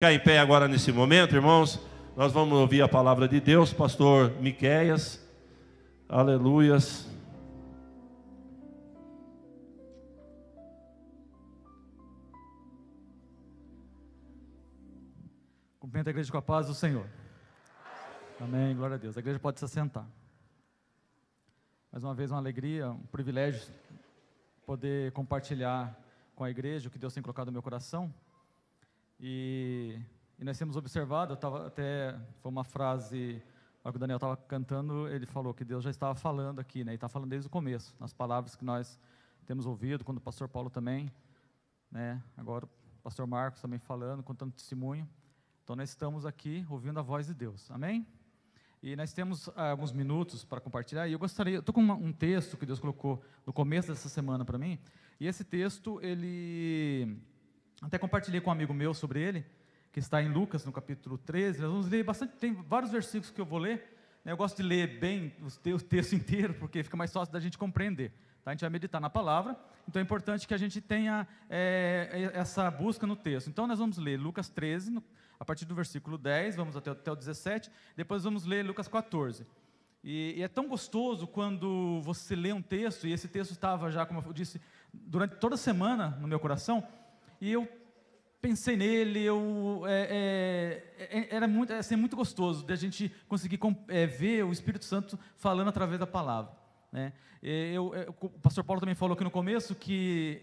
Ficar em pé agora nesse momento, irmãos, nós vamos ouvir a palavra de Deus, pastor Miqueias, aleluias. Cumprimento a igreja com a paz do Senhor. Amém, glória a Deus. A igreja pode se assentar. Mais uma vez uma alegria, um privilégio poder compartilhar com a igreja o que Deus tem colocado no meu coração. E nós temos observado, foi uma frase, que o Daniel estava cantando, ele falou que Deus já estava falando aqui, né? E está falando desde o começo, nas palavras que nós temos ouvido, quando o pastor Paulo também, né? Agora o pastor Marcos também falando, contando testemunho. Então nós estamos aqui ouvindo a voz de Deus, amém? E nós temos alguns minutos para compartilhar, e eu estou com um texto que Deus colocou no começo dessa semana para mim, e esse texto, até compartilhei com um amigo meu sobre ele, que está em Lucas, no capítulo 13, nós vamos ler bastante, tem vários versículos que eu vou ler, né? Eu gosto de ler bem o texto inteiro, porque fica mais fácil da gente compreender, tá? A gente vai meditar na palavra, então é importante que a gente tenha essa busca no texto. Então nós vamos ler Lucas 13, a partir do versículo 10, vamos até o 17, depois vamos ler Lucas 14. E é tão gostoso quando você lê um texto, e esse texto estava já, como eu disse, durante toda a semana no meu coração, e eu pensei nele, era muito gostoso de a gente conseguir ver o Espírito Santo falando através da palavra, né? O pastor Paulo também falou aqui no começo que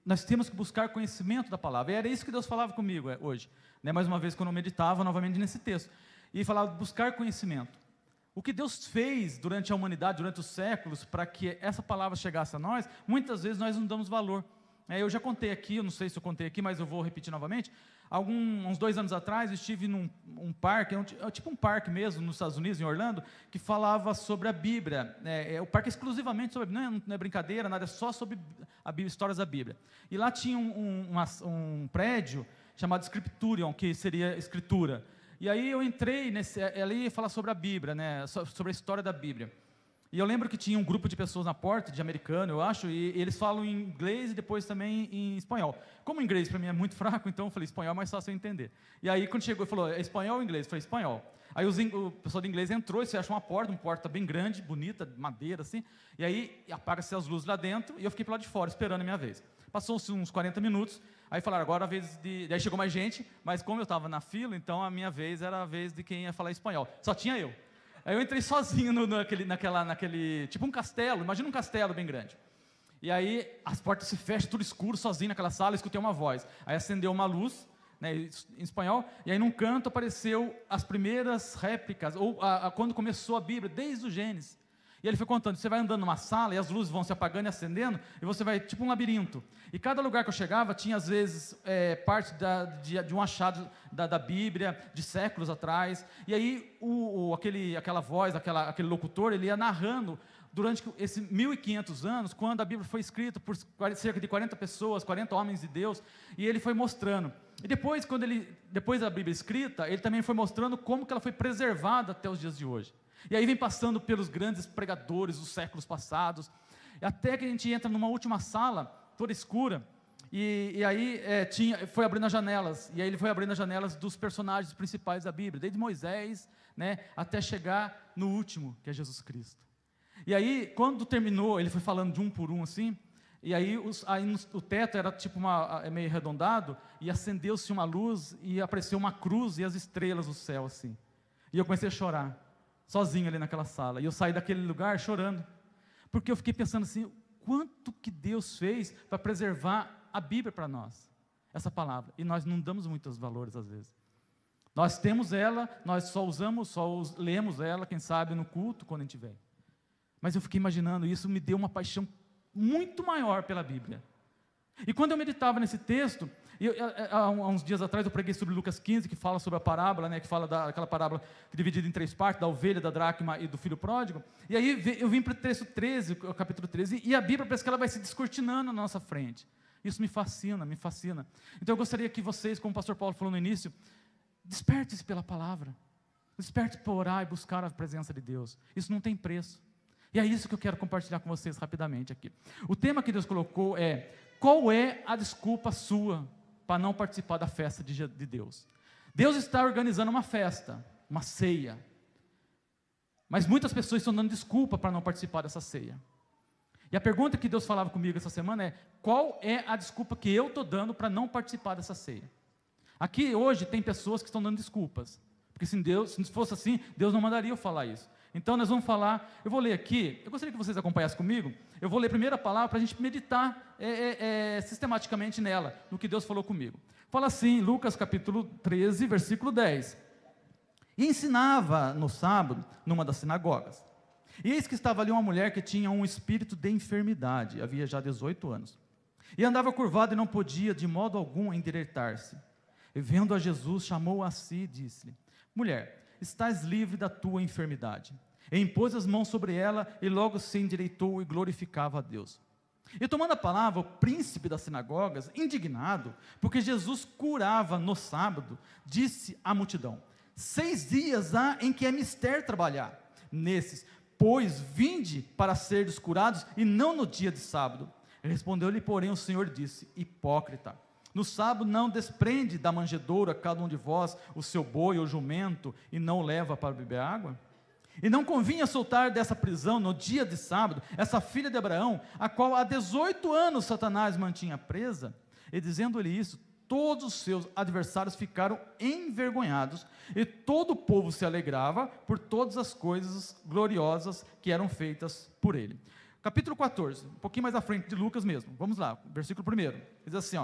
nós temos que buscar conhecimento da palavra, e era isso que Deus falava comigo hoje, né? Mais uma vez, quando eu meditava novamente nesse texto, e falava de buscar conhecimento. O que Deus fez durante a humanidade, durante os séculos, para que essa palavra chegasse a nós, muitas vezes nós não damos valor. Eu já contei aqui, eu não sei se eu contei aqui, mas eu vou repetir novamente. Uns 2 anos atrás, eu estive num parque, tipo um parque mesmo, nos Estados Unidos, em Orlando, que falava sobre a Bíblia. O parque exclusivamente sobre, não é brincadeira, nada, é só sobre a Bíblia, histórias da Bíblia. E lá tinha um prédio chamado Scripturion, que seria escritura. E aí eu entrei ali e falar sobre a Bíblia, né, sobre a história da Bíblia. E eu lembro que tinha um grupo de pessoas na porta, de americano, eu acho, e eles falam em inglês e depois também em espanhol. Como o inglês para mim é muito fraco, então eu falei, espanhol é mais fácil eu entender. E aí quando chegou, ele falou, é espanhol ou inglês? Eu falei, espanhol. Aí o pessoal de inglês entrou, e você acha uma porta bem grande, bonita, de madeira, assim, e aí apaga-se as luzes lá dentro, e eu fiquei para lá de fora, esperando a minha vez. Passou-se uns 40 minutos, aí falaram, agora a vez de... Aí chegou mais gente, mas como eu estava na fila, então a minha vez era a vez de quem ia falar espanhol. Só tinha eu. Aí eu entrei sozinho naquele, tipo um castelo, imagina um castelo bem grande. E aí as portas se fecham, tudo escuro, sozinho naquela sala, escutei uma voz. Aí acendeu uma luz, né, em espanhol, e aí num canto apareceu as primeiras réplicas, ou quando começou a Bíblia, desde o Gênesis. E ele foi contando, você vai andando numa sala, e as luzes vão se apagando e acendendo, e você vai, tipo um labirinto. E cada lugar que eu chegava, tinha às vezes parte de um achado da Bíblia, de séculos atrás. E aí, aquela voz, aquele locutor, ele ia narrando, durante esses 1500 anos, quando a Bíblia foi escrita por cerca de 40 pessoas, 40 homens de Deus, e ele foi mostrando. E depois da Bíblia escrita, ele também foi mostrando como que ela foi preservada até os dias de hoje. E aí vem passando pelos grandes pregadores dos séculos passados, até que a gente entra numa última sala, toda escura, e aí foi abrindo as janelas, e aí ele foi abrindo as janelas dos personagens principais da Bíblia, desde Moisés, né, até chegar no último, que é Jesus Cristo. E aí, quando terminou, ele foi falando de um por um assim, e aí o teto era tipo meio arredondado, e acendeu-se uma luz, e apareceu uma cruz e as estrelas do céu assim. E eu comecei a chorar, sozinho ali naquela sala, e eu saí daquele lugar chorando, porque eu fiquei pensando assim, quanto que Deus fez para preservar a Bíblia para nós, essa palavra, e nós não damos muitos valores às vezes. Nós temos ela, nós só lemos ela, quem sabe no culto, quando a gente vem. Mas eu fiquei imaginando, isso me deu uma paixão muito maior pela Bíblia. E quando eu meditava nesse texto, há uns dias atrás eu preguei sobre Lucas 15, que fala sobre a parábola, né, que fala daquela parábola dividida em 3 partes, da ovelha, da dracma e do filho pródigo. E aí eu vim para o texto 13, o capítulo 13, e a Bíblia parece que ela vai se descortinando na nossa frente. Isso me fascina, me fascina. Então eu gostaria que vocês, como o pastor Paulo falou no início, desperte-se pela palavra, desperte para orar e buscar a presença de Deus. Isso não tem preço. E é isso que eu quero compartilhar com vocês rapidamente aqui. O tema que Deus colocou é: qual é a desculpa sua para não participar da festa de Deus? Deus está organizando uma festa, uma ceia, mas muitas pessoas estão dando desculpa para não participar dessa ceia. E a pergunta que Deus falava comigo essa semana é: qual é a desculpa que eu estou dando para não participar dessa ceia? Aqui hoje tem pessoas que estão dando desculpas, porque se fosse assim, Deus não mandaria eu falar isso. Então nós vamos falar, eu vou ler aqui, eu gostaria que vocês acompanhassem comigo, eu vou ler a primeira palavra para a gente meditar sistematicamente nela, no que Deus falou comigo. Fala assim, Lucas capítulo 13, versículo 10. E ensinava no sábado, numa das sinagogas. E eis que estava ali uma mulher que tinha um espírito de enfermidade, havia já 18 anos. E andava curvada e não podia de modo algum endireitar-se. E vendo a Jesus, chamou-a a si e disse-lhe: mulher, estás livre da tua enfermidade. E impôs as mãos sobre ela, e logo se endireitou e glorificava a Deus. E tomando a palavra, o príncipe das sinagogas, indignado, porque Jesus curava no sábado, disse à multidão: 6 dias há em que é mister trabalhar. Nesses, pois, vinde para serdes curados, e não no dia de sábado. Respondeu-lhe, porém, o Senhor disse: hipócrita, no sábado não desprende da manjedoura cada um de vós o seu boi ou jumento, e não o leva para beber água? E não convinha soltar dessa prisão no dia de sábado essa filha de Abraão, a qual há 18 anos Satanás mantinha presa? E dizendo-lhe isso, todos os seus adversários ficaram envergonhados, e todo o povo se alegrava por todas as coisas gloriosas que eram feitas por ele. Capítulo 14, um pouquinho mais à frente de Lucas mesmo, vamos lá, versículo 1, diz assim,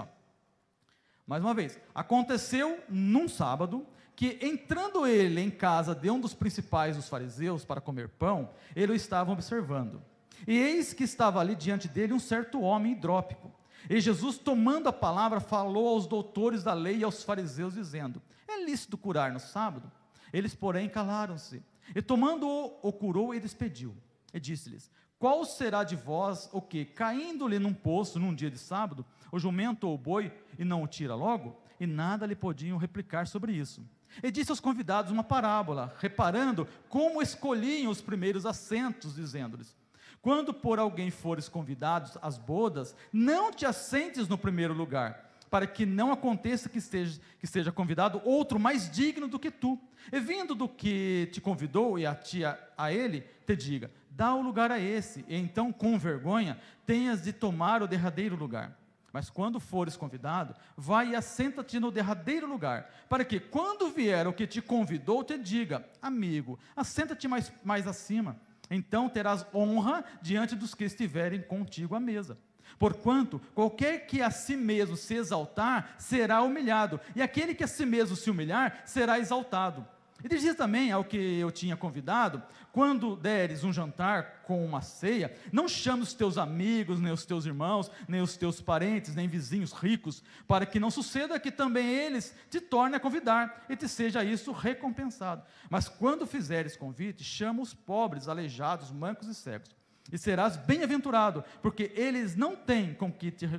mais uma vez: aconteceu num sábado, que entrando ele em casa de um dos principais dos fariseus para comer pão, ele o estava observando. E eis que estava ali diante dele um certo homem hidrópico. E Jesus, tomando a palavra, falou aos doutores da lei e aos fariseus, dizendo: é lícito curar no sábado? Eles, porém, calaram-se. E tomando-o, o curou e despediu. E disse-lhes: qual será de vós o que, caindo-lhe num poço num dia de sábado, o jumento ou o boi, e não o tira logo? E nada lhe podiam replicar sobre isso. E disse aos convidados uma parábola, reparando como escolhiam os primeiros assentos, dizendo-lhes: quando por alguém fores convidados às bodas, não te assentes no primeiro lugar, para que não aconteça que seja convidado outro mais digno do que tu, e vindo do que te convidou e a ele, te diga: dá o lugar a esse, e então com vergonha tenhas de tomar o derradeiro lugar. Mas quando fores convidado, vai e assenta-te no derradeiro lugar, para que quando vier o que te convidou, te diga: amigo, assenta-te mais acima, então terás honra diante dos que estiverem contigo à mesa. Porquanto, qualquer que a si mesmo se exaltar, será humilhado, e aquele que a si mesmo se humilhar, será exaltado. E dizia também ao que eu tinha convidado: quando deres um jantar com uma ceia, não chames os teus amigos, nem os teus irmãos, nem os teus parentes, nem vizinhos ricos, para que não suceda que também eles te tornem a convidar, e te seja isso recompensado. Mas quando fizeres convite, chama os pobres, aleijados, mancos e cegos, e serás bem-aventurado, porque eles não têm com que te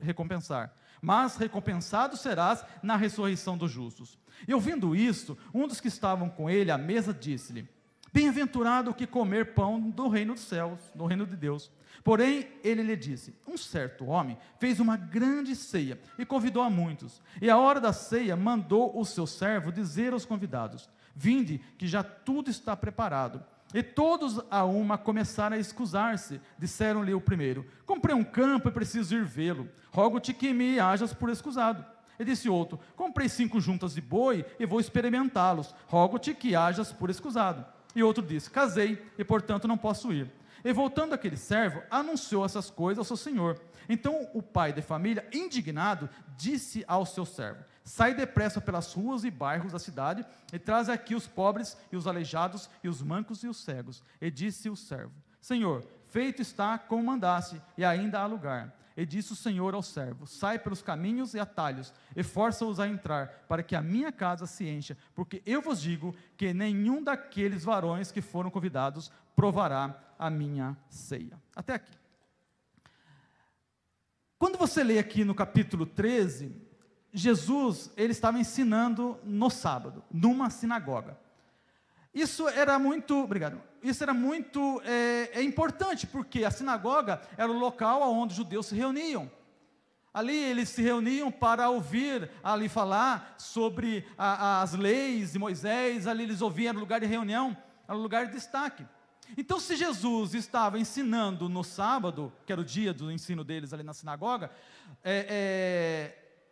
recompensar, mas recompensado serás na ressurreição dos justos. E ouvindo isto, um dos que estavam com ele à mesa disse-lhe: bem-aventurado o que comer pão do reino dos céus, do reino de Deus. Porém, ele lhe disse: um certo homem fez uma grande ceia e convidou a muitos. E à hora da ceia mandou o seu servo dizer aos convidados: vinde, que já tudo está preparado. E todos a uma começaram a escusar-se. Disseram-lhe o primeiro: comprei um campo e preciso ir vê-lo. Rogo-te que me hajas por escusado. E disse outro: comprei 5 juntas de boi e vou experimentá-los. Rogo-te que hajas por escusado. E outro disse: casei e portanto não posso ir. E voltando aquele servo, anunciou essas coisas ao seu senhor. Então o pai de família, indignado, disse ao seu servo: sai depressa pelas ruas e bairros da cidade, e traz aqui os pobres e os aleijados, e os mancos e os cegos. E disse o servo: Senhor, feito está como mandaste, e ainda há lugar. E disse o Senhor ao servo: sai pelos caminhos e atalhos, e força-os a entrar, para que a minha casa se encha, porque eu vos digo que nenhum daqueles varões que foram convidados provará a minha ceia. Até aqui. Quando você lê aqui no capítulo 13, Jesus, ele estava ensinando no sábado, numa sinagoga. Isso era muito importante, porque a sinagoga era o local onde os judeus se reuniam. Ali eles se reuniam para ouvir ali falar sobre as leis de Moisés. Ali eles ouviam, era lugar de reunião, era lugar de destaque. Então, se Jesus estava ensinando no sábado, que era o dia do ensino deles ali na sinagoga,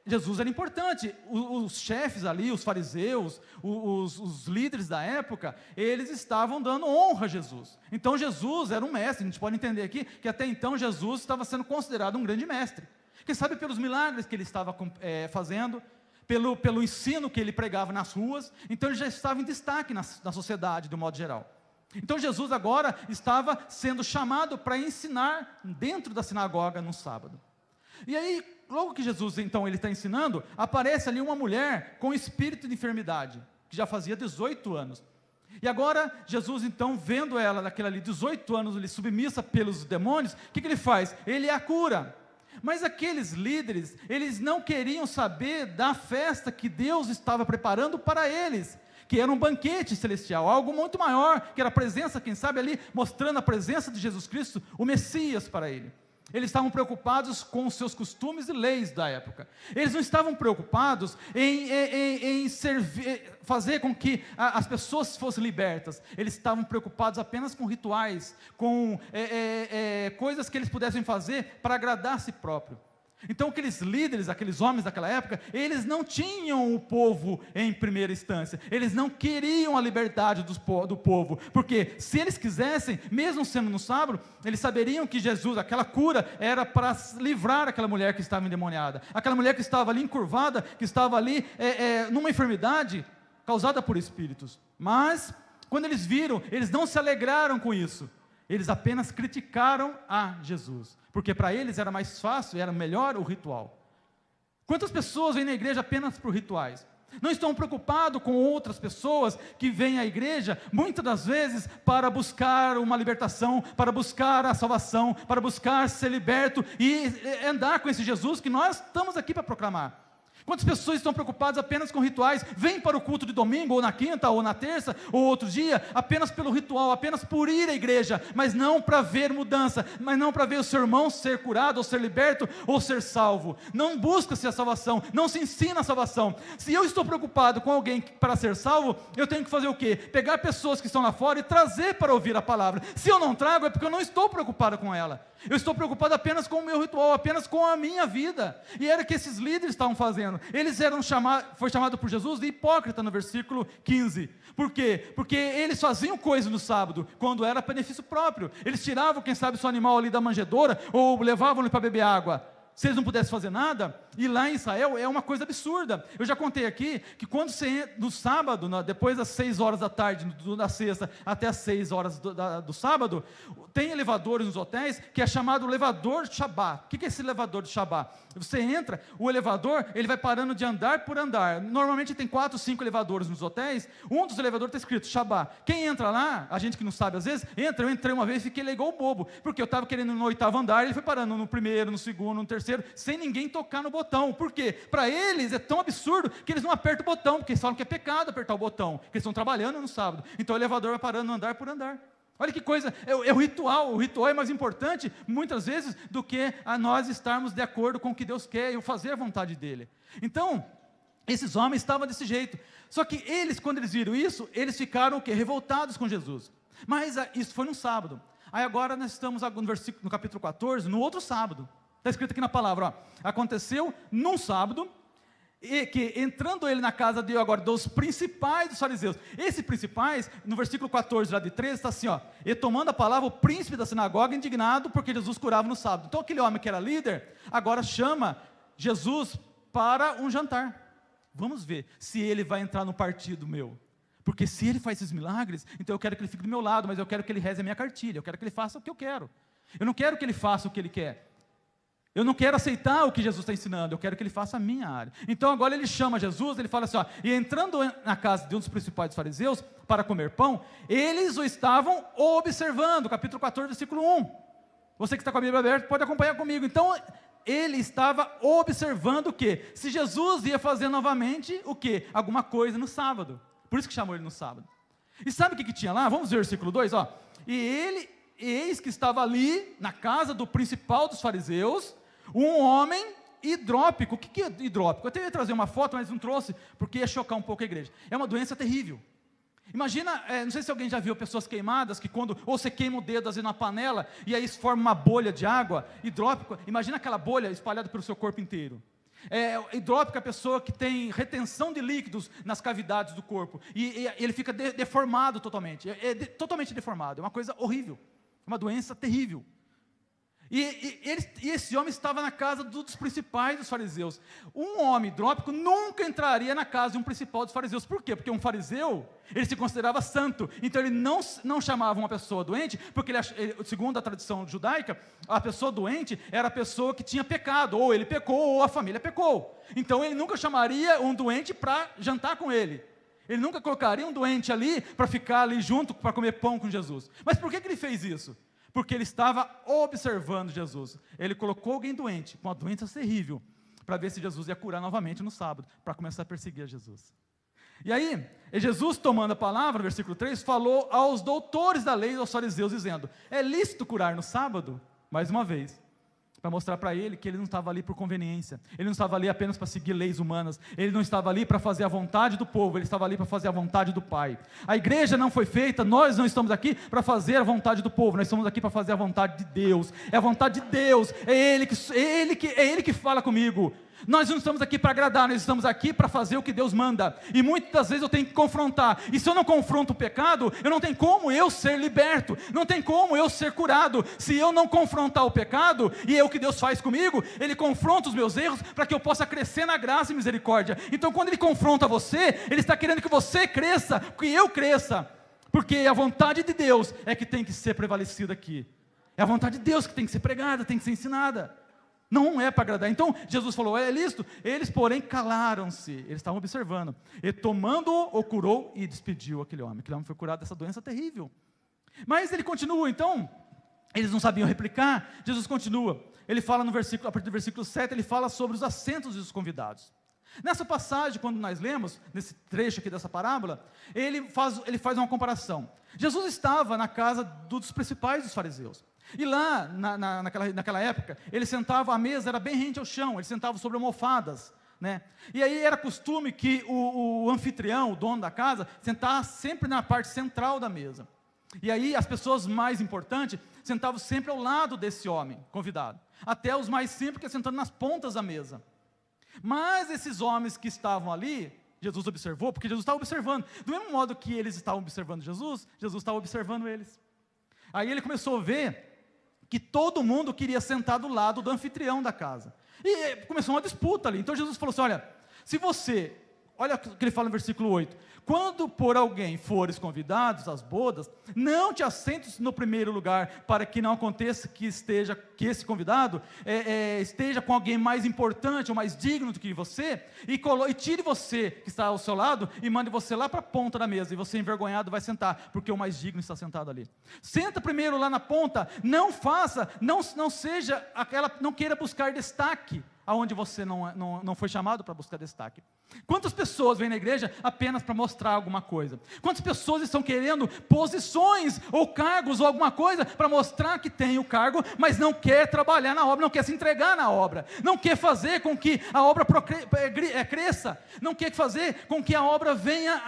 Jesus era importante. Os chefes ali, os fariseus, os líderes da época, eles estavam dando honra a Jesus. Então Jesus era um mestre. A gente pode entender aqui que até então Jesus estava sendo considerado um grande mestre. Quem sabe pelos milagres que ele estava fazendo, pelo ensino que ele pregava nas ruas. Então ele já estava em destaque na sociedade, de um modo geral. Então Jesus agora estava sendo chamado para ensinar dentro da sinagoga no sábado. E aí, logo que Jesus então ele está ensinando, aparece ali uma mulher com espírito de enfermidade, que já fazia 18 anos. E agora Jesus então, vendo ela naquela ali 18 anos ali submissa pelos demônios, o que ele faz? Ele a cura. Mas aqueles líderes, eles não queriam saber da festa que Deus estava preparando para eles, que era um banquete celestial, algo muito maior, que era a presença, quem sabe ali, mostrando a presença de Jesus Cristo, o Messias para ele. Eles estavam preocupados com os seus costumes e leis da época. Eles não estavam preocupados em fazer com que as pessoas fossem libertas. Eles estavam preocupados apenas com rituais, com coisas que eles pudessem fazer para agradar a si próprio. Então aqueles líderes, aqueles homens daquela época, eles não tinham o povo em primeira instância, eles não queriam a liberdade do povo, porque se eles quisessem, mesmo sendo no sábado, eles saberiam que Jesus, aquela cura, era para livrar aquela mulher que estava endemoniada, aquela mulher que estava ali encurvada, que estava ali numa enfermidade causada por espíritos. Mas, quando eles viram, eles não se alegraram com isso, eles apenas criticaram a Jesus, porque para eles era mais fácil, era melhor o ritual. Quantas pessoas vêm na igreja apenas por rituais? Não estão preocupados com outras pessoas que vêm à igreja, muitas das vezes, para buscar uma libertação, para buscar a salvação, para buscar ser liberto e andar com esse Jesus que nós estamos aqui para proclamar. Quantas pessoas estão preocupadas apenas com rituais, vêm para o culto de domingo, ou na quinta, ou na terça, ou outro dia, apenas pelo ritual, apenas por ir à igreja, mas não para ver mudança, mas não para ver o seu irmão ser curado, ou ser liberto, ou ser salvo. Não busca-se a salvação, não se ensina a salvação. Se eu estou preocupado com alguém para ser salvo, eu tenho que fazer o quê? Pegar pessoas que estão lá fora e trazer para ouvir a palavra. Se eu não trago, é porque eu não estou preocupado com ela. Eu estou preocupado apenas com o meu ritual, apenas com a minha vida. E era o que esses líderes estavam fazendo. Eles eram foi chamado por Jesus de hipócrita no versículo 15. Por quê? Porque eles faziam coisa no sábado, quando era benefício próprio. Eles tiravam, quem sabe, seu animal ali da manjedoura, ou levavam ele para beber água. Se eles não pudessem fazer nada, e lá em Israel é uma coisa absurda. Eu já contei aqui que quando você entra no sábado, depois das 6 horas da tarde, da sexta até as 6 horas do sábado, tem elevadores nos hotéis que é chamado elevador de Shabbat. O que é esse elevador de Shabbat? Você entra, o elevador, ele vai parando de andar por andar. Normalmente tem 4 ou 5 elevadores nos hotéis, um dos elevadores está escrito Shabbat. Quem entra lá, a gente que não sabe às vezes, eu entrei uma vez e fiquei igual bobo, porque eu estava querendo ir no 8º andar, ele foi parando no primeiro, no segundo, no terceiro, sem ninguém tocar no botão. Por quê? Para eles é tão absurdo que eles não apertam o botão, porque eles falam que é pecado apertar o botão, porque eles estão trabalhando no sábado. Então o elevador vai parando andar por andar. Olha que coisa, é o ritual é mais importante, muitas vezes, do que a nós estarmos de acordo com o que Deus quer e fazer a vontade dEle. Então, esses homens estavam desse jeito. Só que eles, quando eles viram isso, eles ficaram o quê? Revoltados com Jesus. Mas isso foi no sábado. Aí agora nós estamos no capítulo 14, no outro sábado. Está escrito aqui na palavra, ó, aconteceu num sábado, e que entrando ele na casa dos principais dos fariseus. Esses principais, no versículo 14 lá de 13, está assim, ó, e tomando a palavra o príncipe da sinagoga, indignado porque Jesus curava no sábado. Então aquele homem que era líder, agora chama Jesus para um jantar. Vamos ver se ele vai entrar no partido meu. Porque se ele faz esses milagres, então eu quero que ele fique do meu lado, mas eu quero que ele reze a minha cartilha, eu quero que ele faça o que eu quero. Eu não quero que ele faça o que ele quer. Eu não quero aceitar o que Jesus está ensinando, eu quero que ele faça a minha área. Então agora ele chama Jesus, ele fala assim, ó, e entrando na casa de um dos principais fariseus, para comer pão, eles o estavam observando, capítulo 14, versículo 1. Você que está com a Bíblia aberta, pode acompanhar comigo. Então, ele estava observando o quê? Se Jesus ia fazer novamente o quê? Alguma coisa no sábado. Por isso que chamou ele no sábado. E sabe o que tinha lá? Vamos ver o versículo 2, ó. Eis que estava ali, na casa do principal dos fariseus, um homem hidrópico. O que é hidrópico? Eu até ia trazer uma foto, mas não trouxe, porque ia chocar um pouco a igreja. É uma doença terrível. Imagina, não sei se alguém já viu pessoas queimadas, que quando, ou você queima o dedo assim na panela, e aí forma uma bolha de água, hidrópico, imagina aquela bolha espalhada pelo seu corpo inteiro. Hidrópico é a pessoa que tem retenção de líquidos nas cavidades do corpo, e ele fica deformado totalmente, totalmente deformado, é uma coisa horrível, uma doença terrível. E esse homem estava na casa dos principais dos fariseus. Um homem hidrópico nunca entraria na casa de um principal dos fariseus. Por quê? Porque um fariseu, ele se considerava santo. Então ele não chamava uma pessoa doente, porque segundo a tradição judaica, a pessoa doente era a pessoa que tinha pecado. Ou ele pecou, ou a família pecou. Então ele nunca chamaria um doente para jantar com ele. Ele nunca colocaria um doente ali, para ficar ali junto, para comer pão com Jesus. Mas por que ele fez isso? Porque ele estava observando Jesus. Ele colocou alguém doente, com uma doença terrível, para ver se Jesus ia curar novamente no sábado, para começar a perseguir Jesus. E aí, Jesus, tomando a palavra, no versículo 3, falou aos doutores da lei, aos fariseus, dizendo: é lícito curar no sábado? Mais uma vez, para mostrar para ele que ele não estava ali por conveniência, ele não estava ali apenas para seguir leis humanas, ele não estava ali para fazer a vontade do povo, ele estava ali para fazer a vontade do Pai. A igreja não foi feita, nós não estamos aqui para fazer a vontade do povo, nós estamos aqui para fazer a vontade de Deus. É a vontade de Deus, é Ele que fala comigo. Nós não estamos aqui para agradar, nós estamos aqui para fazer o que Deus manda, e muitas das vezes eu tenho que confrontar, e se eu não confronto o pecado, eu não tenho como eu ser liberto, não tem como eu ser curado, se eu não confrontar o pecado, e é o que Deus faz comigo, Ele confronta os meus erros, para que eu possa crescer na graça e misericórdia. Então quando Ele confronta você, Ele está querendo que você cresça, que eu cresça, porque a vontade de Deus é que tem que ser prevalecida aqui, é a vontade de Deus que tem que ser pregada, tem que ser ensinada. Não é para agradar. Então Jesus falou: é lícito. Eles porém calaram-se, eles estavam observando. E tomando-o, o curou e despediu aquele homem. Aquele homem foi curado dessa doença terrível. Mas ele continua, então, eles não sabiam replicar. Jesus continua, ele fala no versículo, a partir do versículo 7, ele fala sobre os assentos dos convidados. Nessa passagem, quando nós lemos, nesse trecho aqui dessa parábola, ele faz uma comparação. Jesus estava na casa dos principais dos fariseus. E lá, naquela época, ele sentava, a mesa era bem rente ao chão, ele sentava sobre almofadas, né? E aí era costume que o anfitrião, o dono da casa, sentasse sempre na parte central da mesa. E aí as pessoas mais importantes sentavam sempre ao lado desse homem convidado, até os mais simples que sentando nas pontas da mesa. Mas esses homens que estavam ali, Jesus observou, porque Jesus estava observando, do mesmo modo que eles estavam observando Jesus, Jesus estava observando eles. Aí ele começou a ver que todo mundo queria sentar do lado do anfitrião da casa, e começou uma disputa ali. Então Jesus falou assim: olha, se você, olha o que ele fala no versículo 8, quando por alguém fores convidados às bodas, não te assentes no primeiro lugar, para que não aconteça que esse convidado esteja com alguém mais importante ou mais digno do que você, e tire você que está ao seu lado, e mande você lá para a ponta da mesa, e você envergonhado vai sentar, porque o mais digno está sentado ali. Senta primeiro lá na ponta, não seja aquela, não queira buscar destaque, aonde você não foi chamado para buscar destaque. Quantas pessoas vêm na igreja apenas para mostrar alguma coisa? Quantas pessoas estão querendo posições, ou cargos, ou alguma coisa, para mostrar que tem o cargo, mas não quer trabalhar na obra, não quer se entregar na obra, não quer fazer com que a obra cresça, não quer fazer com que a obra venha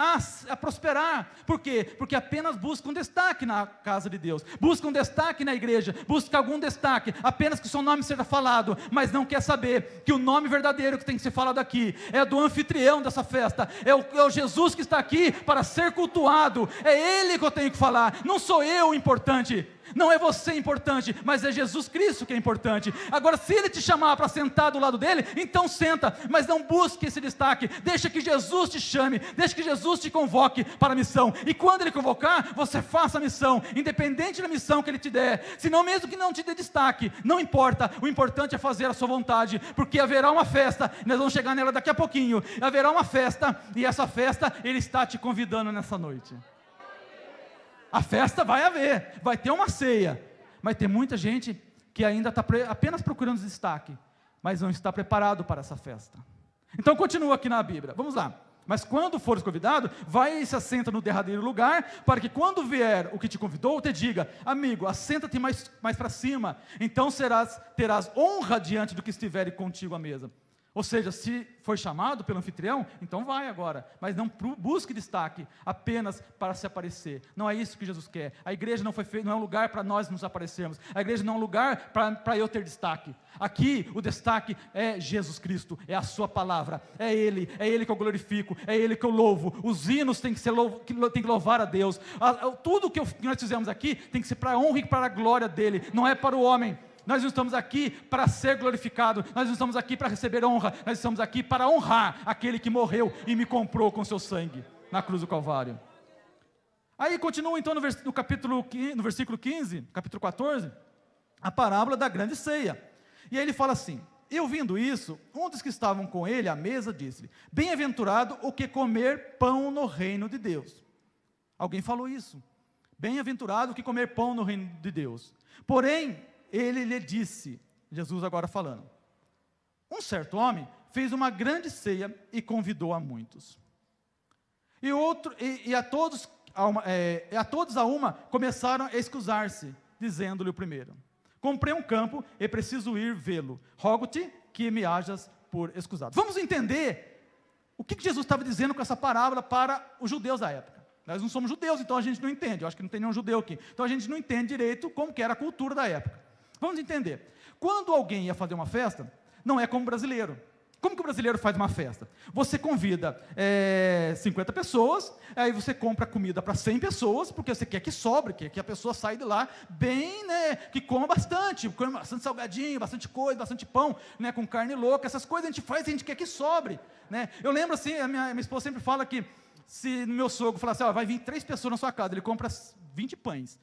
a prosperar. Por quê? Porque apenas buscam destaque na casa de Deus, buscam destaque na igreja, buscam algum destaque, apenas que o seu nome seja falado, mas não quer saber que o nome verdadeiro que tem que ser falado aqui é do anfitrião dessa festa, é o Jesus que está aqui para ser cultuado, é Ele que eu tenho que falar, não sou eu importante, não é você importante, mas é Jesus Cristo que é importante. Agora, se Ele te chamar para sentar do lado dele, então senta, mas não busque esse destaque, deixa que Jesus te chame, deixa que Jesus te convoque para a missão, e quando Ele convocar, você faça a missão, independente da missão que Ele te der, senão mesmo que não te dê destaque, não importa, o importante é fazer a sua vontade, porque haverá uma festa, nós vamos chegar nela daqui a pouquinho, haverá uma festa, e essa festa Ele está te convidando nessa noite. A festa vai haver, vai ter uma ceia, mas tem muita gente que ainda está apenas procurando destaque, mas não está preparado para essa festa. Então continua aqui na Bíblia, vamos lá. Mas quando fores convidado, vai e se assenta no derradeiro lugar, para que quando vier o que te convidou, te diga: amigo, assenta-te mais para cima, então terás honra diante do que estiver contigo à mesa. Ou seja, se foi chamado pelo anfitrião, então vai agora, mas não busque destaque apenas para se aparecer. Não é isso que Jesus quer. A igreja não foi feita, não é um lugar para nós nos aparecermos. A igreja não é um lugar para eu ter destaque. Aqui o destaque é Jesus Cristo, é a sua palavra, é Ele que eu glorifico, é Ele que eu louvo. Os hinos têm que louvar a Deus. Tudo que nós fizemos aqui tem que ser para a honra e para a glória dEle, não é para o homem. Nós não estamos aqui para ser glorificado, nós não estamos aqui para receber honra, nós estamos aqui para honrar aquele que morreu e me comprou com seu sangue na cruz do Calvário. Aí continua então no versículo 15, capítulo 14, a parábola da grande ceia. E aí ele fala assim: e ouvindo isso, um dos que estavam com ele à mesa disse-lhe: bem-aventurado o que comer pão no reino de Deus. Alguém falou isso: bem-aventurado o que comer pão no reino de Deus. Porém, ele lhe disse, Jesus agora falando: um certo homem fez uma grande ceia e convidou a muitos. E a todos a uma começaram a excusar-se, dizendo-lhe o primeiro: comprei um campo e preciso ir vê-lo. Rogo-te que me hajas por excusado. Vamos entender o que Jesus estava dizendo com essa parábola para os judeus da época. Nós não somos judeus, então a gente não entende. Eu acho que não tem nenhum judeu aqui. Então a gente não entende direito como que era a cultura da época. Vamos entender. Quando alguém ia fazer uma festa, não é como o brasileiro. Como que o brasileiro faz uma festa? Você convida 50 pessoas, aí você compra comida para 100 pessoas, porque você quer que sobre, quer que a pessoa saia de lá bem, né, que coma bastante salgadinho, bastante coisa, bastante pão, né, com carne louca, essas coisas a gente faz, a gente quer que sobre, né? Eu lembro assim, a minha esposa sempre fala que, se meu sogro falar assim, vai vir 3 pessoas na sua casa, ele compra 20 pães.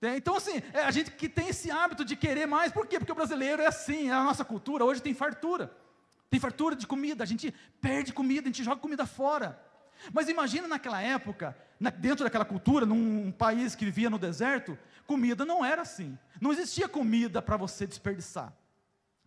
Então assim, a gente que tem esse hábito de querer mais, por quê? Porque o brasileiro é assim, é a nossa cultura, hoje tem fartura de comida, a gente perde comida, a gente joga comida fora. Mas imagina naquela época, dentro daquela cultura, num país que vivia no deserto, comida não era assim, não existia comida para você desperdiçar.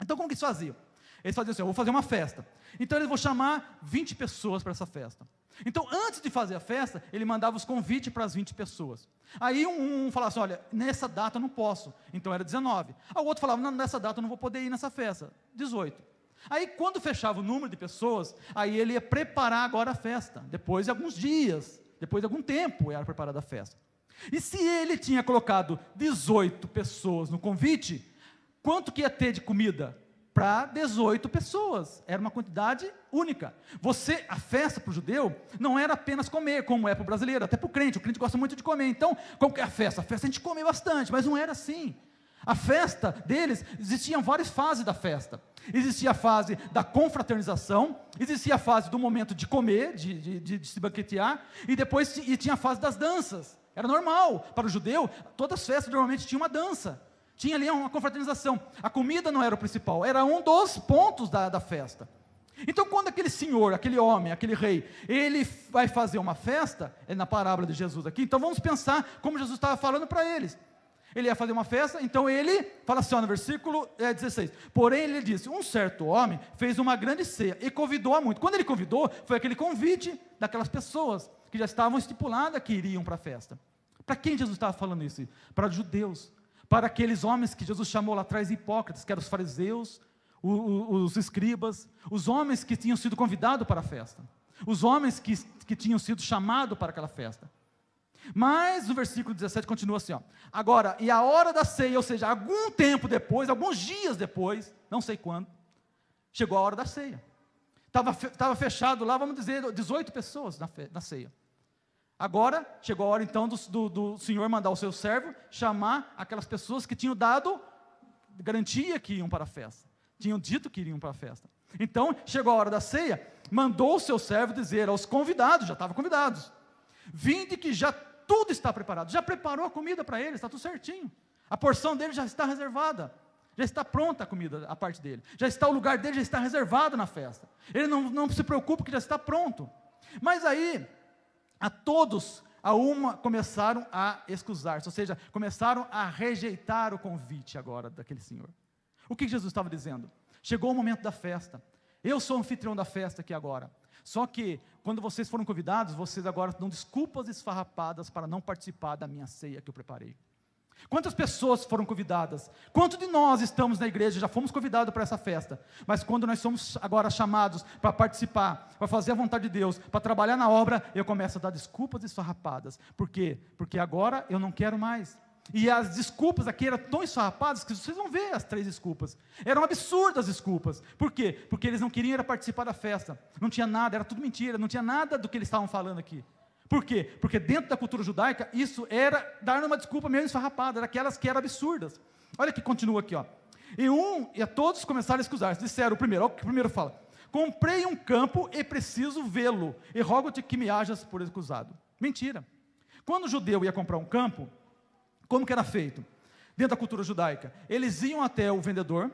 Então como que eles faziam? Eles faziam assim: eu vou fazer uma festa, então eles vão chamar 20 pessoas para essa festa. Então, antes de fazer a festa, ele mandava os convites para as 20 pessoas. Aí um falava assim: olha, nessa data eu não posso, então era 19. O outro falava: não, nessa data eu não vou poder ir nessa festa, 18. Aí quando fechava o número de pessoas, aí ele ia preparar agora a festa, depois de alguns dias, depois de algum tempo era preparada a festa. E se ele tinha colocado 18 pessoas no convite, quanto que ia ter de comida? Para 18 pessoas, era uma quantidade única. A festa para o judeu não era apenas comer, como é para o brasileiro, até para o crente gosta muito de comer. Então, qual que é a festa? A festa a gente come bastante, mas não era assim. A festa deles, existiam várias fases da festa. Existia a fase da confraternização, existia a fase do momento de comer, de se banquetear, e depois tinha a fase das danças. Era normal, para o judeu, todas as festas normalmente tinham uma dança. Tinha ali uma confraternização. A comida não era o principal, era um dos pontos da festa. Então, quando aquele senhor, aquele homem, aquele rei, ele vai fazer uma festa, na parábola de Jesus aqui, então vamos pensar como Jesus estava falando para eles. Ele ia fazer uma festa, então ele fala assim, no versículo 16: porém ele disse: um certo homem fez uma grande ceia e convidou a muito. Quando ele convidou, foi aquele convite daquelas pessoas que já estavam estipuladas que iriam para a festa. Para quem Jesus estava falando isso? Para os judeus, para aqueles homens que Jesus chamou lá atrás hipócritas, que eram os fariseus, os escribas, os homens que tinham sido convidados para a festa, os homens que tinham sido chamados para aquela festa. Mas o versículo 17 continua assim, agora, e a hora da ceia, ou seja, algum tempo depois, alguns dias depois, não sei quando, chegou a hora da ceia. Estava fechado lá, vamos dizer, 18 pessoas na ceia. Agora, chegou a hora então do Senhor mandar o seu servo chamar aquelas pessoas que tinham dado garantia que iam para a festa, tinham dito que iriam para a festa. Então, chegou a hora da ceia, mandou o seu servo dizer aos convidados, já estavam convidados: vinde que já tudo está preparado, já preparou a comida para eles, está tudo certinho, a porção dele já está reservada, já está pronta a comida, a parte dele, o lugar dele já está reservado na festa, ele não se preocupe que já está pronto. Mas aí, a todos, a uma, começaram a excusar-se, ou seja, começaram a rejeitar o convite agora daquele senhor. O que Jesus estava dizendo? Chegou o momento da festa, eu sou o anfitrião da festa aqui agora, Só que, quando vocês foram convidados, vocês agora dão desculpas esfarrapadas para não participar da minha ceia que eu preparei. Quantas pessoas foram convidadas? Quantos de nós estamos na igreja, já fomos convidados para essa festa, mas quando nós somos agora chamados para participar, para fazer a vontade de Deus, para trabalhar na obra, eu começo a dar desculpas esfarrapadas. Por quê? Porque agora eu não quero mais. E as desculpas aqui eram tão esfarrapadas que vocês vão ver as 3 desculpas. Eram absurdas as desculpas. Por quê? Porque eles não queriam era participar da festa. Não tinha nada, era tudo mentira, não tinha nada do que eles estavam falando aqui. Por quê? Porque dentro da cultura judaica, isso era dar uma desculpa meio esfarrapada, era aquelas que eram absurdas. Olha que continua aqui, ó. E a todos começaram a excusar-se. Disseram, olha o que o primeiro fala: comprei um campo e preciso vê-lo, e rogo-te que me hajas por excusado. Mentira. Quando o judeu ia comprar um campo, como que era feito? Dentro da cultura judaica, eles iam até o vendedor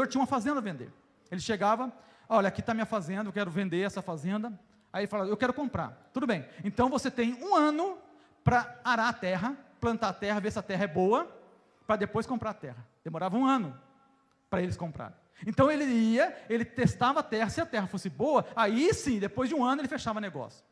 tinha uma fazenda a vender. Ele chegava, olha, aqui está minha fazenda, eu quero vender essa fazenda. Aí ele fala, eu quero comprar. Tudo bem, então você tem 1 ano para arar a terra, plantar a terra, ver se a terra é boa, para depois comprar a terra. Demorava 1 ano para eles comprarem. Então ele ia, ele testava a terra, se a terra fosse boa, aí sim, depois de 1 ano ele fechava negócio.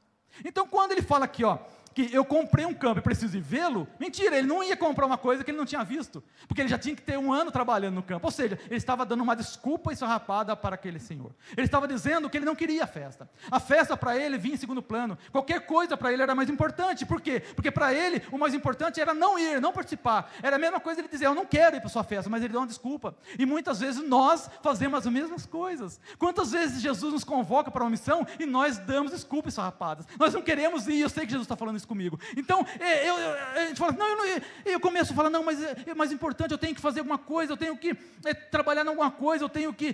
Então quando ele fala aqui, ó, que eu comprei um campo e preciso ir vê-lo, mentira, ele não ia comprar uma coisa que ele não tinha visto, porque ele já tinha que ter 1 ano trabalhando no campo, ou seja, ele estava dando uma desculpa esfarrapada para aquele senhor. Ele estava dizendo que ele não queria a festa para ele vinha em segundo plano, qualquer coisa para ele era mais importante. Por quê? Porque para ele o mais importante era não ir, não participar. Era a mesma coisa ele dizer, eu não quero ir para a sua festa, mas ele dá uma desculpa. E muitas vezes nós fazemos as mesmas coisas. Quantas vezes Jesus nos convoca para uma missão e nós damos desculpas esfarrapadas, nós não queremos ir, eu sei que Jesus está falando isso comigo. Então, a gente fala, não, eu começo a falar, não, mas é mais importante, eu tenho que fazer alguma coisa, eu tenho que trabalhar em alguma coisa, eu tenho que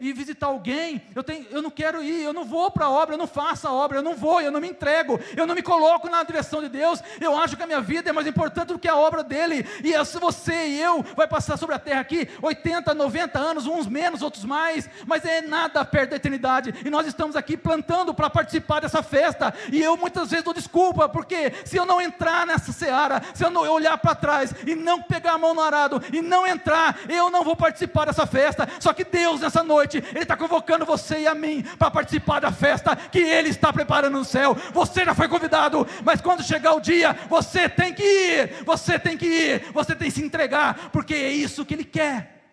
ir visitar alguém, eu não quero ir, eu não vou para a obra, eu não faço a obra, eu não vou, eu não me entrego, eu não me coloco na direção de Deus, eu acho que a minha vida é mais importante do que a obra dele, e se você e eu vai passar sobre a terra aqui, 80, 90 anos, uns menos, outros mais, mas é nada perto da eternidade, e nós estamos aqui plantando para participar dessa festa, e eu muitas vezes dou desculpa, porque se eu não entrar nessa seara, se eu não olhar para trás, e não pegar a mão no arado, e não entrar, eu não vou participar dessa festa. Só que Deus nessa noite, Ele está convocando você e a mim, para participar da festa, que Ele está preparando no céu. Você já foi convidado, mas quando chegar o dia, você tem que ir, você tem que se entregar, porque é isso que Ele quer.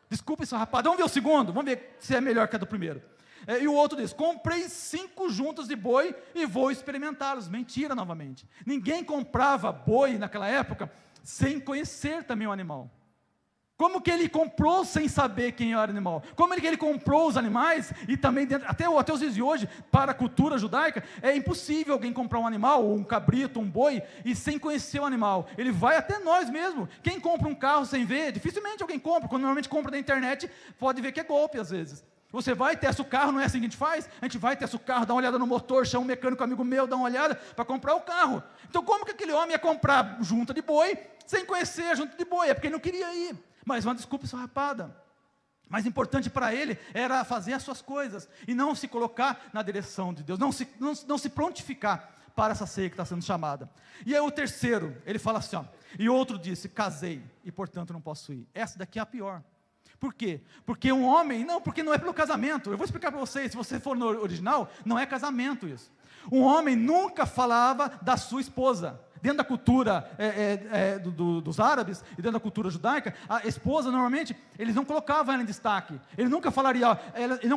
Desculpa isso, rapaz, vamos ver o segundo, vamos ver se é melhor que a do primeiro. E o outro diz, comprei 5 juntas de boi e vou experimentá-los. Mentira novamente. Ninguém comprava boi naquela época sem conhecer também o animal. Como que ele comprou sem saber quem era o animal? Como que ele comprou os animais? E também, até os dias de hoje, para a cultura judaica, é impossível alguém comprar um animal, ou um cabrito, um boi, e sem conhecer o animal. Ele vai até nós mesmo. Quem compra um carro sem ver, dificilmente alguém compra. Quando normalmente compra na internet, pode ver que é golpe às vezes. Você vai, testa o carro, não é assim que a gente faz? A gente vai, testa o carro, dá uma olhada no motor, chama um mecânico amigo meu, dá uma olhada para comprar o carro. Então como que aquele homem ia comprar junta de boi, sem conhecer a junta de boi? É porque ele não queria ir. Mas uma desculpa esfarrapada. Mais importante para ele era fazer as suas coisas, e não se colocar na direção de Deus, não se prontificar para essa ceia que está sendo chamada. E aí o terceiro, ele fala assim, ó, e outro disse, casei, e portanto não posso ir. Essa daqui é a pior. Por quê? Porque um homem, porque não é pelo casamento, eu vou explicar para vocês, se você for no original, não é casamento isso. Um homem nunca falava da sua esposa. Dentro da cultura dos árabes, e dentro da cultura judaica, a esposa normalmente, eles não colocavam ela em destaque, ele não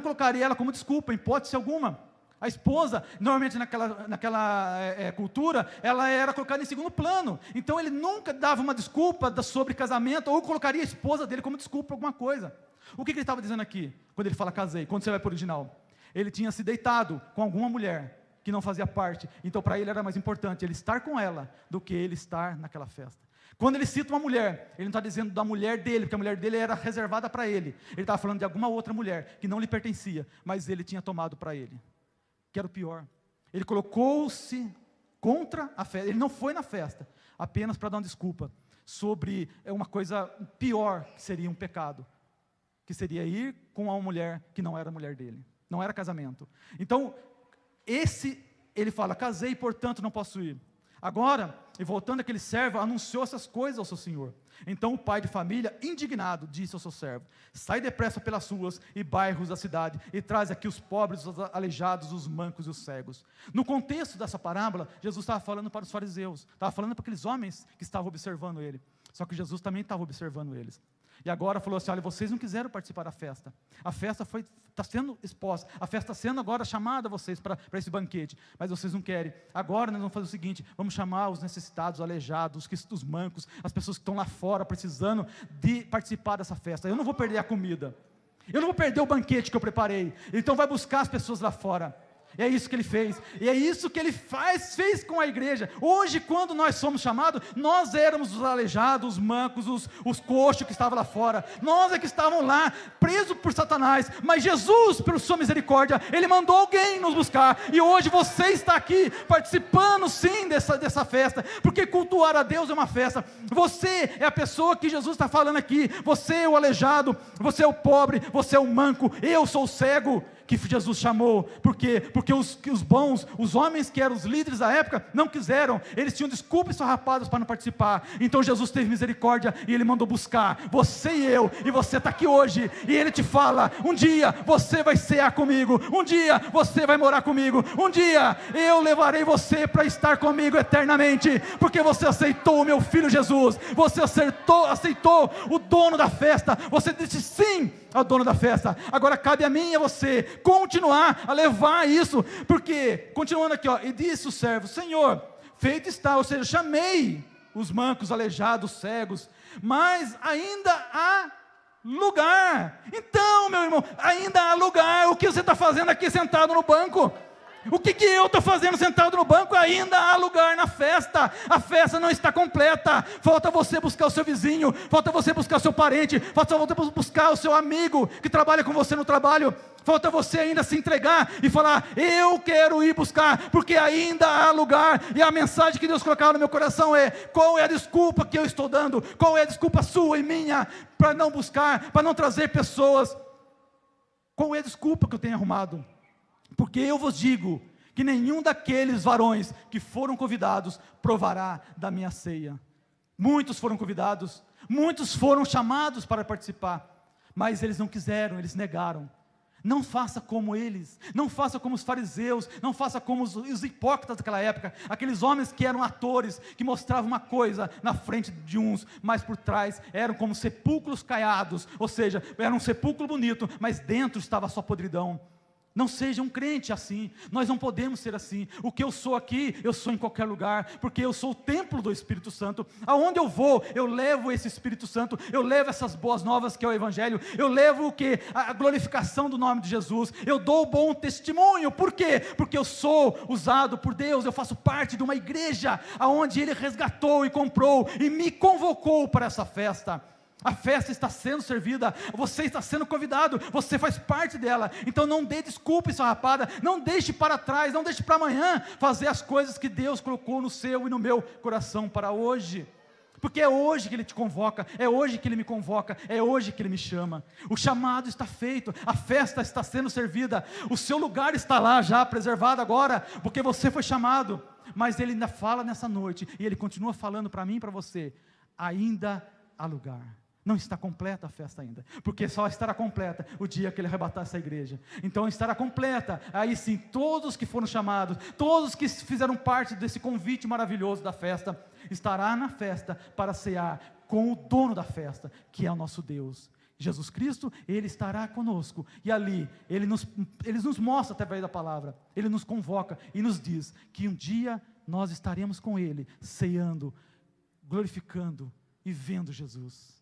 colocaria ela como desculpa, em hipótese alguma. A esposa, normalmente naquela cultura, ela era colocada em segundo plano. Então ele nunca dava uma desculpa sobre casamento, ou colocaria a esposa dele como desculpa para alguma coisa. O que ele estava dizendo aqui, quando ele fala casei, quando você vai para o original? Ele tinha se deitado com alguma mulher que não fazia parte, então para ele era mais importante ele estar com ela, do que ele estar naquela festa. Quando ele cita uma mulher, ele não está dizendo da mulher dele, porque a mulher dele era reservada para ele. Ele estava falando de alguma outra mulher, que não lhe pertencia, mas ele tinha tomado para ele. Que era o pior. Ele colocou-se contra a festa, ele não foi na festa, apenas para dar uma desculpa, sobre uma coisa pior, que seria um pecado, que seria ir com uma mulher que não era a mulher dele, não era casamento. Então, ele fala, casei, portanto não posso ir. Agora, e voltando aquele servo, anunciou essas coisas ao seu senhor. Então o pai de família, indignado, disse ao seu servo: sai depressa pelas ruas e bairros da cidade, e traz aqui os pobres, os aleijados, os mancos e os cegos. No contexto dessa parábola, Jesus estava falando para os fariseus, estava falando para aqueles homens que estavam observando ele. Só que Jesus também estava observando eles. E agora falou assim: olha, vocês não quiseram participar da festa. A festa está sendo exposta. A festa está sendo agora chamada vocês para esse banquete. Mas vocês não querem. Agora nós vamos fazer o seguinte: vamos chamar os necessitados, os aleijados, os mancos, as pessoas que estão lá fora precisando de participar dessa festa. Eu não vou perder a comida. Eu não vou perder o banquete que eu preparei. Então vai buscar as pessoas lá fora. E é isso que ele fez, e é isso que ele fez com a igreja. Hoje, quando nós somos chamados, nós éramos os aleijados, os mancos, os coxos que estavam lá fora. Nós é que estavam lá, presos por Satanás. Mas Jesus, pela sua misericórdia, Ele mandou alguém nos buscar. E hoje você está aqui, participando sim dessa festa. Porque cultuar a Deus é uma festa. Você é a pessoa que Jesus está falando aqui. Você é o aleijado, você é o pobre, você é o manco. Eu sou o cego que Jesus chamou. Por quê? Porque os bons, os homens que eram os líderes da época, não quiseram, eles tinham desculpas farrapadas para não participar. Então Jesus teve misericórdia e Ele mandou buscar você e eu, e você está aqui hoje, e Ele te fala: um dia você vai cear comigo, um dia você vai morar comigo, um dia eu levarei você para estar comigo eternamente, porque você aceitou o meu Filho Jesus, você aceitou o dono da festa, você disse sim ao dono da festa. Agora cabe a mim e a você continuar a levar isso, porque, continuando aqui, e disse o servo: Senhor, feito está, ou seja, chamei os mancos, aleijados, cegos, mas ainda há lugar. Então, meu irmão, ainda há lugar. O que você está fazendo aqui sentado no banco? O que eu estou fazendo sentado no banco? Ainda há lugar na festa. A festa não está completa. Falta você buscar o seu vizinho, falta você buscar o seu parente, falta você buscar o seu amigo que trabalha com você no trabalho. Falta você ainda se entregar e falar: eu quero ir buscar, porque ainda há lugar. E a mensagem que Deus colocava no meu coração é: qual é a desculpa que eu estou dando? Qual é a desculpa sua e minha para não buscar, para não trazer pessoas? Qual é a desculpa que eu tenho arrumado? Porque eu vos digo que nenhum daqueles varões que foram convidados provará da minha ceia. Muitos foram convidados, muitos foram chamados para participar, mas eles não quiseram, eles negaram. Não faça como eles, não faça como os fariseus, não faça como os hipócritas daquela época, aqueles homens que eram atores, que mostravam uma coisa na frente de uns, mas por trás eram como sepulcros caiados, ou seja, era um sepulcro bonito, mas dentro estava só podridão. Não seja um crente assim, nós não podemos ser assim. O que eu sou aqui, eu sou em qualquer lugar, porque eu sou o templo do Espírito Santo. Aonde eu vou, eu levo esse Espírito Santo, eu levo essas boas novas que é o Evangelho, eu levo o que? A glorificação do nome de Jesus, eu dou o bom testemunho. Por quê? Porque eu sou usado por Deus, eu faço parte de uma igreja, aonde Ele resgatou e comprou, e me convocou para essa festa. A festa está sendo servida, você está sendo convidado, você faz parte dela. Então não dê desculpa esfarrapada, não deixe para trás, não deixe para amanhã fazer as coisas que Deus colocou no seu e no meu coração para hoje. Porque é hoje que Ele te convoca, é hoje que Ele me convoca, é hoje que Ele me chama. O chamado está feito, a festa está sendo servida, o seu lugar está lá já preservado agora, porque você foi chamado. Mas Ele ainda fala nessa noite, e Ele continua falando para mim e para você: ainda há lugar. Não está completa a festa ainda, porque só estará completa o dia que Ele arrebatar essa igreja. Então estará completa, aí sim, todos que foram chamados, todos que fizeram parte desse convite maravilhoso da festa, estará na festa para cear com o dono da festa, que é o nosso Deus. Jesus Cristo, Ele estará conosco, e ali, Ele nos mostra através da palavra, Ele nos convoca e nos diz que um dia nós estaremos com Ele, ceando, glorificando e vendo Jesus.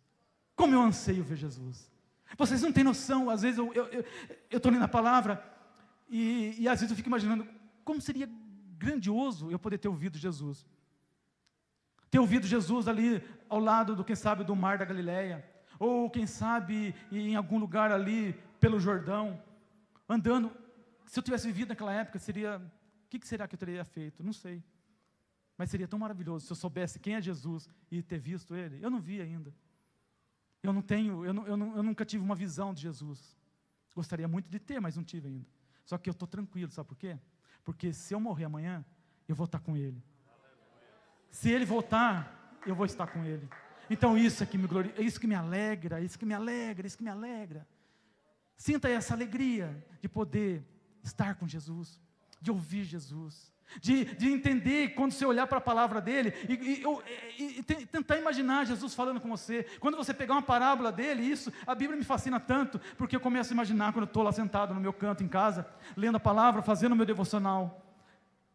Como eu anseio ver Jesus. Vocês não têm noção, às vezes eu estou lendo a palavra, e às vezes eu fico imaginando, como seria grandioso eu poder ter ouvido Jesus. Ter ouvido Jesus ali, ao lado do, quem sabe, do mar da Galileia, ou quem sabe, em algum lugar ali, pelo Jordão, andando. Se eu tivesse vivido naquela época, o que será que eu teria feito? Não sei. Mas seria tão maravilhoso, se eu soubesse quem é Jesus, e ter visto Ele. Eu não vi ainda. Eu nunca tive uma visão de Jesus. Gostaria muito de ter, mas não tive ainda. Só que eu estou tranquilo, sabe por quê? Porque se eu morrer amanhã, eu vou estar com Ele. Se Ele voltar, eu vou estar com Ele. Então isso é que me glorifica, isso que me alegra, isso que me alegra, isso que me alegra. Sinta essa alegria de poder estar com Jesus, de ouvir Jesus, de entender quando você olhar para a palavra dele e tentar imaginar Jesus falando com você. Quando você pegar uma parábola dele, a Bíblia me fascina tanto, porque eu começo a imaginar quando eu estou lá sentado no meu canto em casa, lendo a palavra, fazendo o meu devocional,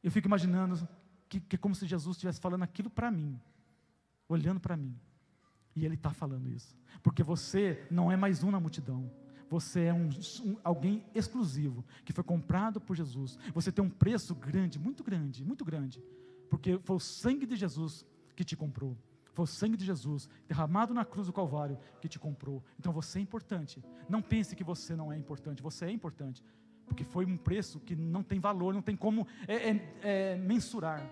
eu fico imaginando que é como se Jesus estivesse falando aquilo para mim, olhando para mim, e Ele está falando isso, porque você não é mais um na multidão. Você é alguém exclusivo, que foi comprado por Jesus. Você tem um preço grande, muito grande, muito grande, porque foi o sangue de Jesus que te comprou. Foi o sangue de Jesus, derramado na cruz do Calvário, que te comprou. Então você é importante. Não pense que você não é importante, você é importante, porque foi um preço que não tem valor, não tem como mensurar.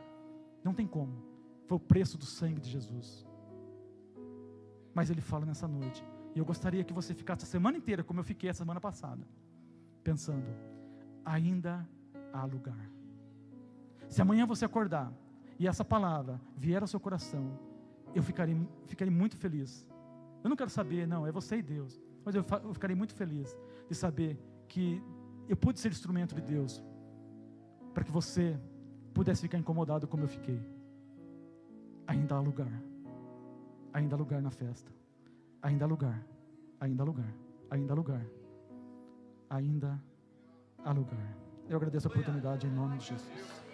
Não tem como. Foi o preço do sangue de Jesus. Mas Ele fala nessa noite, e eu gostaria que você ficasse a semana inteira, como eu fiquei a semana passada, pensando, ainda há lugar. Se amanhã você acordar, e essa palavra vier ao seu coração, eu ficarei muito feliz. Eu não quero saber, não, é você e Deus, mas eu ficarei muito feliz de saber que eu pude ser instrumento de Deus, para que você pudesse ficar incomodado como eu fiquei. Ainda há lugar. Ainda há lugar na festa. Ainda há lugar, ainda há lugar, ainda há lugar, ainda há lugar. Eu agradeço a oportunidade em nome de Jesus.